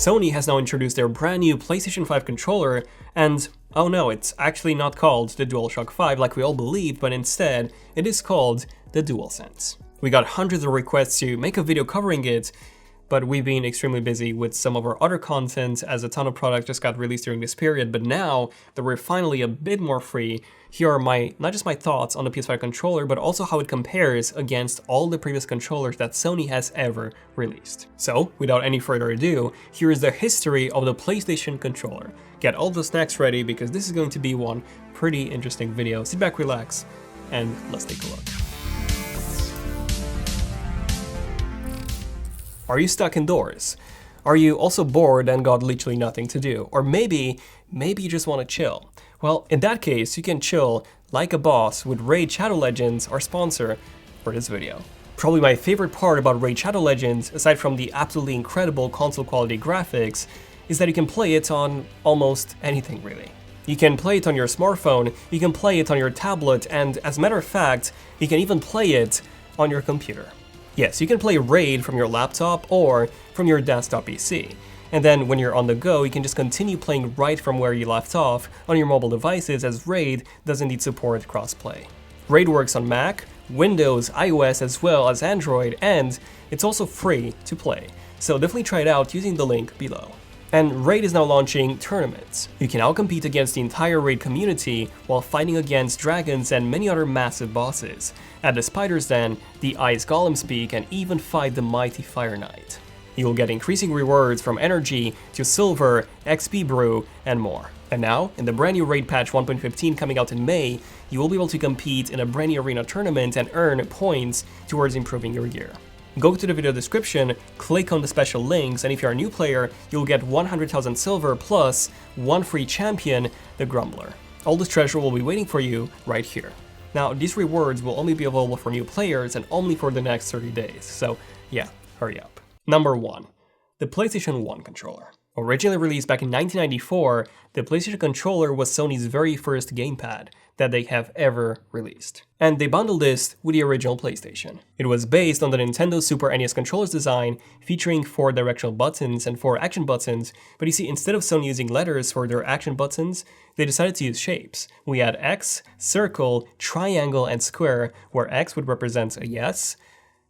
Sony has now introduced their brand new PlayStation 5 controller, and oh no, it's actually not called the Dualshock 5 like we all believed, but instead it is called the DualSense. We got hundreds of requests to make a video covering it, but we've been extremely busy with some of our other content as a ton of products just got released during this period. But now that we're finally a bit more free, here are not just my thoughts on the PS5 controller, but also how it compares against all the previous controllers that Sony has ever released. So without any further ado, here is the history of the PlayStation controller. Get all the snacks ready because this is going to be one pretty interesting video. Sit back, relax, and let's take a look. Are you stuck indoors? Are you also bored and got literally nothing to do? Or maybe you just want to chill. Well, in that case, you can chill like a boss with Raid Shadow Legends, our sponsor for this video. Probably my favorite part about Raid Shadow Legends, aside from the absolutely incredible console quality graphics, is that you can play it on almost anything really. You can play it on your smartphone, you can play it on your tablet, and as a matter of fact, you can even play it on your computer. Yes, you can play Raid from your laptop or from your desktop PC. And then when you're on the go, you can just continue playing right from where you left off on your mobile devices, as Raid does indeed support crossplay. Raid works on Mac, Windows, iOS, as well as Android, and it's also free to play. So definitely try it out using the link below. And Raid is now launching tournaments. You can now compete against the entire Raid community while fighting against dragons and many other massive bosses. At the Spider's Den, the Ice Golem speak, and even fight the mighty Fire Knight. You will get increasing rewards from energy to silver, XP brew, and more. And now, in the brand new Raid patch 1.15 coming out in May, you will be able to compete in a brand new arena tournament and earn points towards improving your gear. Go to the video description, click on the special links, and if you're a new player, you'll get 100,000 silver plus one free champion, the Grumbler. All this treasure will be waiting for you right here. Now, these rewards will only be available for new players and only for the next 30 days, so yeah, hurry up. Number 1. The PlayStation 1 controller. Originally released back in 1994, the PlayStation controller was Sony's very first gamepad that they have ever released. And they bundled this with the original PlayStation. It was based on the Nintendo Super NES controller's design, featuring 4 directional buttons and 4 action buttons, but you see, instead of Sony using letters for their action buttons, they decided to use shapes. We had X, circle, triangle, and square, where X would represent a yes,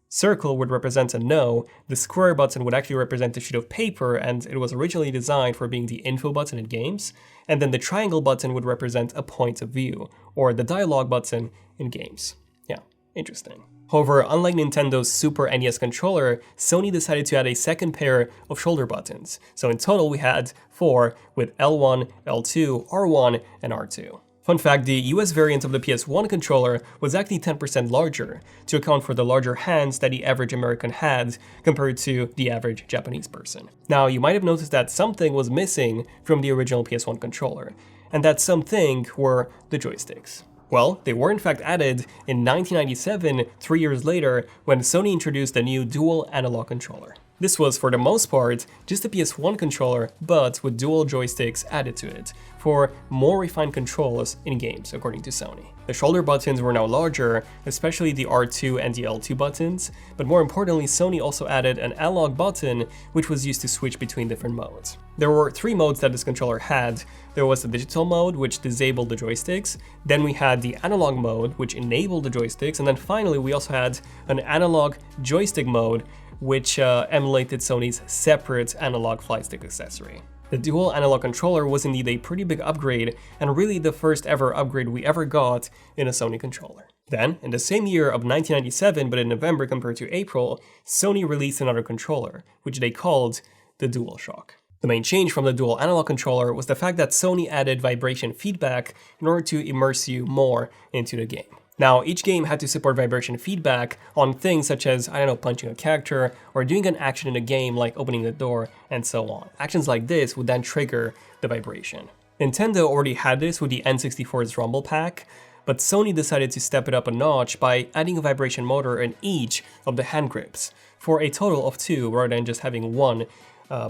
circle would represent a no, the square button would actually represent a sheet of paper, and it was originally designed for being the info button in games, and then the triangle button would represent a point of view, or the dialogue button in games. Yeah, interesting. However, unlike Nintendo's Super NES controller, Sony decided to add a second pair of shoulder buttons. So in total we had 4 with L1, L2, R1, and R2. Fun fact, the US variant of the PS1 controller was actually 10% larger, to account for the larger hands that the average American had compared to the average Japanese person. Now, you might have noticed that something was missing from the original PS1 controller, and that something were the joysticks. Well, they were in fact added in 1997, 3 years later, when Sony introduced the new dual analog controller. This was, for the most part, just a PS1 controller, but with dual joysticks added to it, for more refined controls in games, according to Sony. The shoulder buttons were now larger, especially the R2 and the L2 buttons, but more importantly, Sony also added an analog button, which was used to switch between different modes. There were 3 modes that this controller had. There was the digital mode, which disabled the joysticks, then we had the analog mode, which enabled the joysticks, and then finally we also had an analog joystick mode, which emulated Sony's separate analog flight stick accessory. The dual analog controller was indeed a pretty big upgrade, and really the first ever upgrade we ever got in a Sony controller. Then, in the same year of 1997, but in November compared to April, Sony released another controller, which they called the Dualshock. The main change from the dual analog controller was the fact that Sony added vibration feedback in order to immerse you more into the game. Now, each game had to support vibration feedback on things such as, punching a character, or doing an action in a game like opening the door, and so on. Actions like this would then trigger the vibration. Nintendo already had this with the N64's Rumble Pack, but Sony decided to step it up a notch by adding a vibration motor in each of the hand grips, for a total of 2 rather than just having one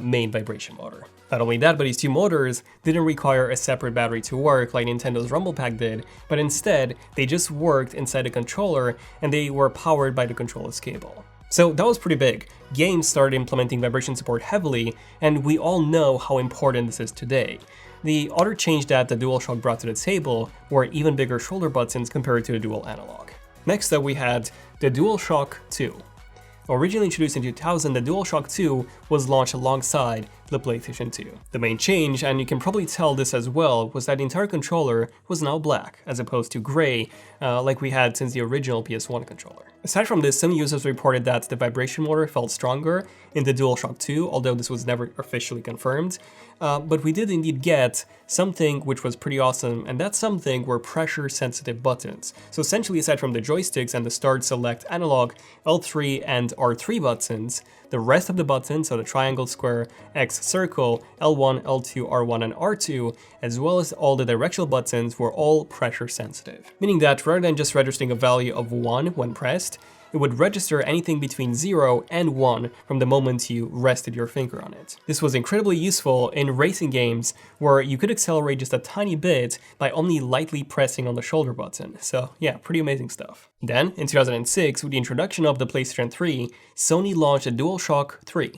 main vibration motor. Not only that, but these 2 motors didn't require a separate battery to work like Nintendo's Rumble Pack did, but instead they just worked inside the controller and they were powered by the controller's cable. So that was pretty big. Games started implementing vibration support heavily, and we all know how important this is today. The other change that the Dualshock brought to the table were even bigger shoulder buttons compared to the dual analog. Next up we had the Dualshock 2. Originally introduced in 2000, the Dualshock 2 was launched alongside the PlayStation 2. The main change, and you can probably tell this as well, was that the entire controller was now black, as opposed to gray, like we had since the original PS1 controller. Aside from this, some users reported that the vibration motor felt stronger in the Dualshock 2, although this was never officially confirmed. But we did indeed get something which was pretty awesome, and that something were pressure-sensitive buttons. So essentially, aside from the joysticks and the start, select, analog, L3 and R3 buttons, the rest of the buttons, so the triangle, square, X, circle, L1, L2, R1, and R2, as well as all the directional buttons, were all pressure-sensitive. Meaning that rather than just registering a value of 1 when pressed, it would register anything between 0 and 1 from the moment you rested your finger on it. This was incredibly useful in racing games where you could accelerate just a tiny bit by only lightly pressing on the shoulder button. So yeah, pretty amazing stuff. Then, in 2006, with the introduction of the PlayStation 3, Sony launched the DualShock 3.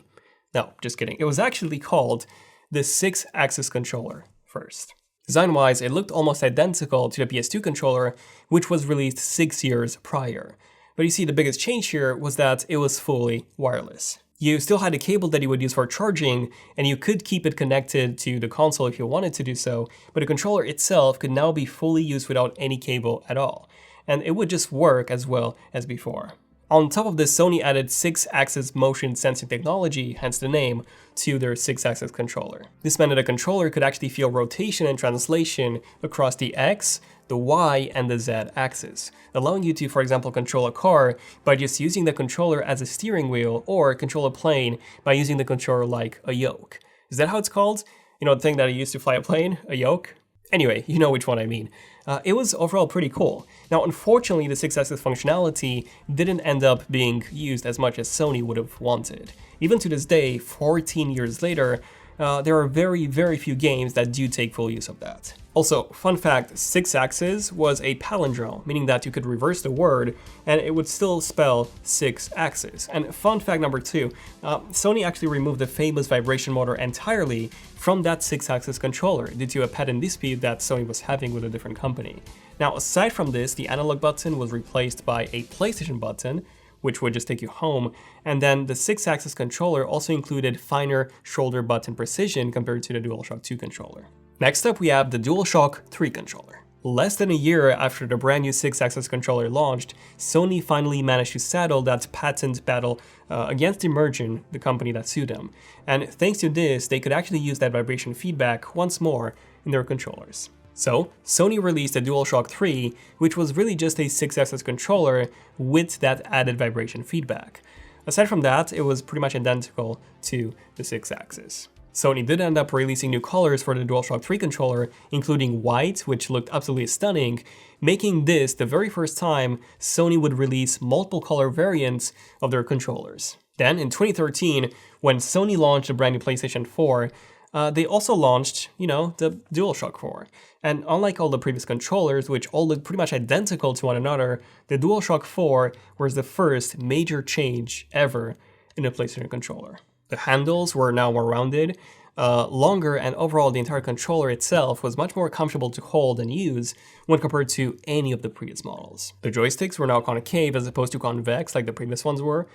No, just kidding. It was actually called the 6-axis controller first. Design-wise, it looked almost identical to the PS2 controller, which was released 6 years prior. But you see, the biggest change here was that it was fully wireless. You still had a cable that you would use for charging, and you could keep it connected to the console if you wanted to do so, but the controller itself could now be fully used without any cable at all, and it would just work as well as before. On top of this, Sony added 6-axis motion sensing technology, hence the name, to their 6-axis controller. This meant that a controller could actually feel rotation and translation across the X, the Y, and the Z axis, allowing you to, for example, control a car by just using the controller as a steering wheel, or control a plane by using the controller like a yoke. Is that how it's called? You know, the thing that I used to fly a plane? A yoke? Anyway, you know which one I mean. It was overall pretty cool. Now, unfortunately, the 6-axis functionality didn't end up being used as much as Sony would have wanted. Even to this day, 14 years later, there are very, very few games that do take full use of that. Also, fun fact, 6-axis was a palindrome, meaning that you could reverse the word and it would still spell 6-axis. And fun fact number 2, Sony actually removed the famous vibration motor entirely from that 6-axis controller due to a patent dispute that Sony was having with a different company. Now, aside from this, the analog button was replaced by a PlayStation button, which would just take you home, and then the 6-axis controller also included finer shoulder button precision compared to the DualShock 2 controller. Next up, we have the DualShock 3 controller. Less than a year after the brand new 6-axis controller launched, Sony finally managed to settle that patent battle against Immersion, the company that sued them. And thanks to this, they could actually use that vibration feedback once more in their controllers. So, Sony released the DualShock 3, which was really just a 6-axis controller with that added vibration feedback. Aside from that, it was pretty much identical to the 6-axis. Sony did end up releasing new colors for the DualShock 3 controller, including white, which looked absolutely stunning, making this the very first time Sony would release multiple color variants of their controllers. Then, in 2013, when Sony launched the brand new PlayStation 4, they also launched, the DualShock 4. And unlike all the previous controllers, which all look pretty much identical to one another, the DualShock 4 was the first major change ever in a PlayStation controller. The handles were now more rounded, longer, and overall the entire controller itself was much more comfortable to hold and use when compared to any of the previous models. The joysticks were now concave as opposed to convex like the previous ones were.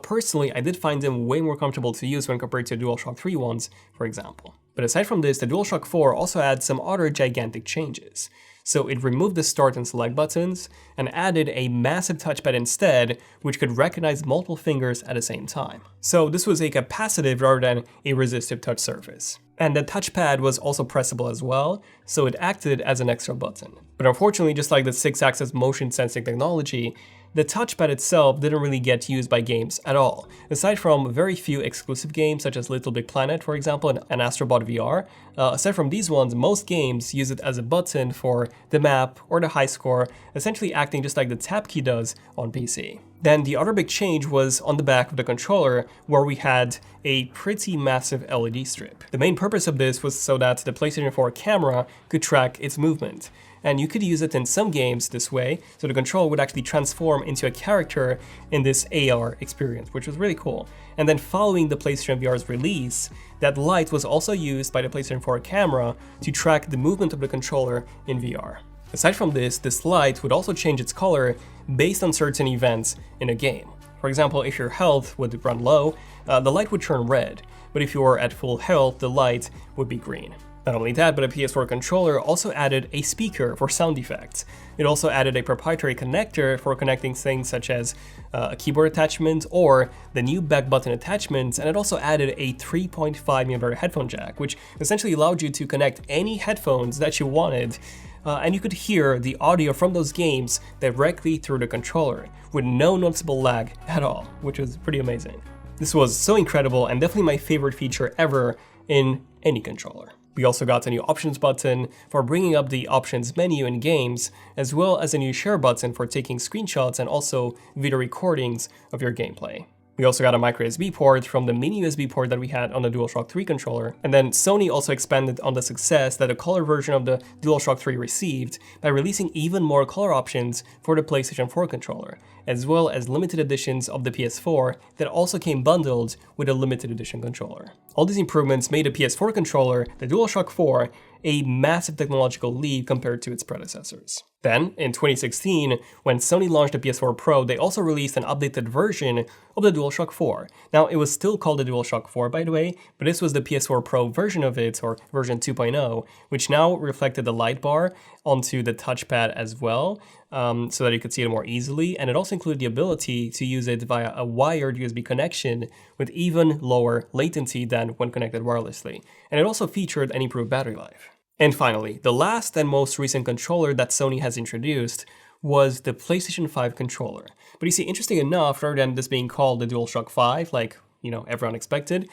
Personally, I did find them way more comfortable to use when compared to DualShock 3 ones, for example. But aside from this, the DualShock 4 also had some other gigantic changes. So it removed the start and select buttons and added a massive touchpad instead, which could recognize multiple fingers at the same time. So this was a capacitive rather than a resistive touch surface. And the touchpad was also pressable as well, so it acted as an extra button. But unfortunately, just like the 6-axis motion sensing technology, the touchpad itself didn't really get used by games at all. Aside from very few exclusive games such as Little Big Planet, for example, and Astrobot VR, aside from these ones, most games use it as a button for the map or the high score, essentially acting just like the tab key does on PC. Then the other big change was on the back of the controller, where we had a pretty massive LED strip. The main purpose of this was so that the PlayStation 4 camera could track its movement. and you could use it in some games this way, so the controller would actually transform into a character in this AR experience, which was really cool. And then following the PlayStation VR's release, that light was also used by the PlayStation 4 camera to track the movement of the controller in VR. Aside from this light would also change its color based on certain events in a game. For example, if your health would run low, the light would turn red, but if you were at full health, the light would be green. Not only that, but a PS4 controller also added a speaker for sound effects. It also added a proprietary connector for connecting things such as a keyboard attachment or the new back button attachments, and it also added a 3.5mm headphone jack, which essentially allowed you to connect any headphones that you wanted, and you could hear the audio from those games directly through the controller with no noticeable lag at all, which was pretty amazing. This was so incredible and definitely my favorite feature ever in any controller. We also got a new options button for bringing up the options menu in games, as well as a new share button for taking screenshots and also video recordings of your gameplay. We also got a micro USB port from the mini USB port that we had on the Dualshock 3 controller, and then Sony also expanded on the success that the color version of the Dualshock 3 received by releasing even more color options for the PlayStation 4 controller, as well as limited editions of the PS4 that also came bundled with a limited edition controller. All these improvements made the PS4 controller, the Dualshock 4, a massive technological leap compared to its predecessors. Then, in 2016, when Sony launched the PS4 Pro, they also released an updated version of the Dualshock 4. Now, it was still called the Dualshock 4, by the way, but this was the PS4 Pro version of it, or version 2.0, which now reflected the light bar onto the touchpad as well, so that you could see it more easily, and it also included the ability to use it via a wired USB connection with even lower latency than when connected wirelessly, and it also featured an improved battery life. And finally, the last and most recent controller that Sony has introduced was the PlayStation 5 controller. But you see, interesting enough, rather than this being called the DualShock 5, like, everyone expected,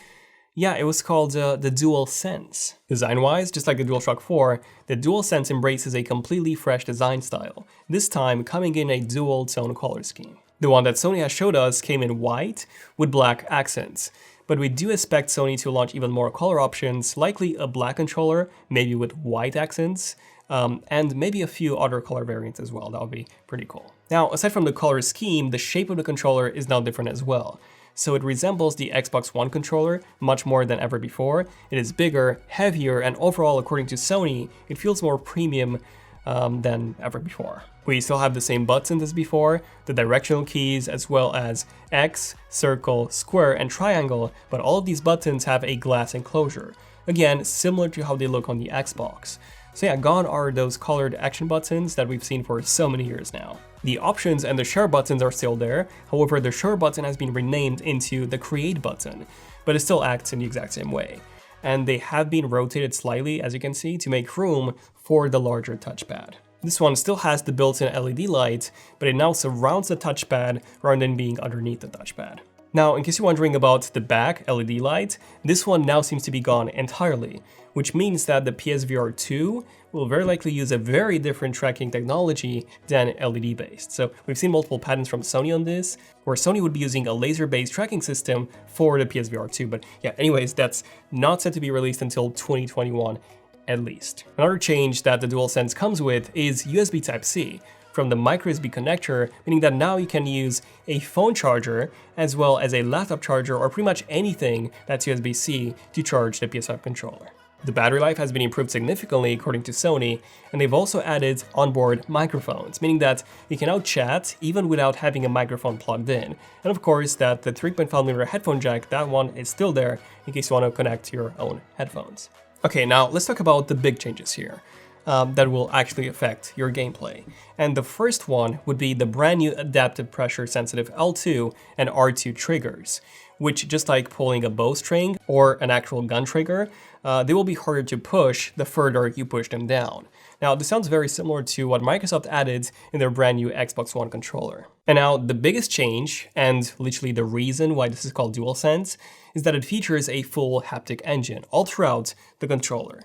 yeah, it was called the DualSense. Design-wise, just like the DualShock 4, the DualSense embraces a completely fresh design style, this time coming in a dual-tone color scheme. The one that Sony has showed us came in white with black accents, but we do expect Sony to launch even more color options, likely a black controller, maybe with white accents, and maybe a few other color variants as well. That would be pretty cool. Now, aside from the color scheme, the shape of the controller is now different as well. So it resembles the Xbox One controller much more than ever before. It is bigger, heavier, and overall, according to Sony, it feels more premium than ever before. We still have the same buttons as before, the directional keys, as well as X, circle, square, and triangle, but all of these buttons have a glass enclosure. Again, similar to how they look on the Xbox. So yeah, gone are those colored action buttons that we've seen for so many years now. The options and the share buttons are still there, however the share button has been renamed into the create button, but it still acts in the exact same way. And they have been rotated slightly, as you can see, to make room for the larger touchpad. This one still has the built-in LED light, but it now surrounds the touchpad rather than being underneath the touchpad. Now, in case you're wondering about the back LED light, this one now seems to be gone entirely, which means that the PSVR 2 will very likely use a very different tracking technology than LED-based. So we've seen multiple patents from Sony on this, where Sony would be using a laser-based tracking system for the PSVR 2, but yeah, anyways, that's not set to be released until 2021 at least. Another change that the DualSense comes with is USB Type-C from the micro USB connector, meaning that now you can use a phone charger as well as a laptop charger or pretty much anything that's USB-C to charge the PS5 controller. The battery life has been improved significantly according to Sony, and they've also added onboard microphones, meaning that you can now chat even without having a microphone plugged in. And of course that the 3.5mm headphone jack, that one is still there in case you want to connect your own headphones. Okay, now let's talk about the big changes here that will actually affect your gameplay. And the first one would be the brand new adaptive pressure sensitive L2 and R2 triggers, which, just like pulling a bowstring or an actual gun trigger, they will be harder to push the further you push them down. Now, this sounds very similar to what Microsoft added in their brand new Xbox One controller. And now, the biggest change, and literally the reason why this is called DualSense, is that it features a full haptic engine all throughout the controller.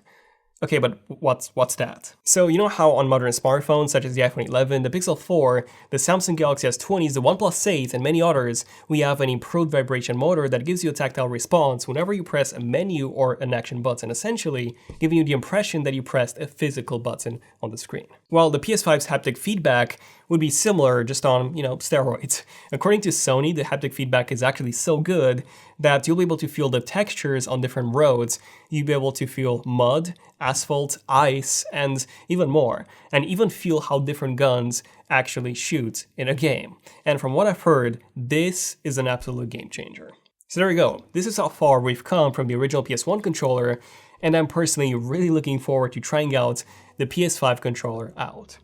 Okay, but what's that? So you know how on modern smartphones such as the iPhone 11, the Pixel 4, the Samsung Galaxy S20s, the OnePlus 8, and many others, we have an improved vibration motor that gives you a tactile response whenever you press a menu or an action button, essentially giving you the impression that you pressed a physical button on the screen. Well, the PS5's haptic feedback would be similar, just on, steroids. According to Sony, the haptic feedback is actually so good that you'll be able to feel the textures on different roads. You'll be able to feel mud, asphalt, ice, and even more, and even feel how different guns actually shoot in a game. And from what I've heard, this is an absolute game changer. So there we go. This is how far we've come from the original PS1 controller, and I'm personally really looking forward to trying out the PS5 controller out.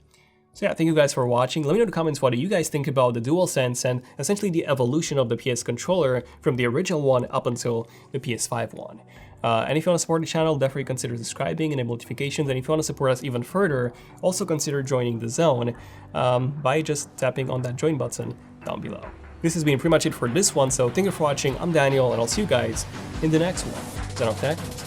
So yeah, thank you guys for watching. Let me know in the comments what do you guys think about the DualSense and essentially the evolution of the PS controller from the original one up until the PS5 one. And if you want to support the channel, definitely consider subscribing and enable notifications. And if you want to support us even further, also consider joining the Zone by just tapping on that join button down below. This has been pretty much it for this one, so thank you for watching. I'm Daniel, and I'll see you guys in the next one. ZONEofTECH.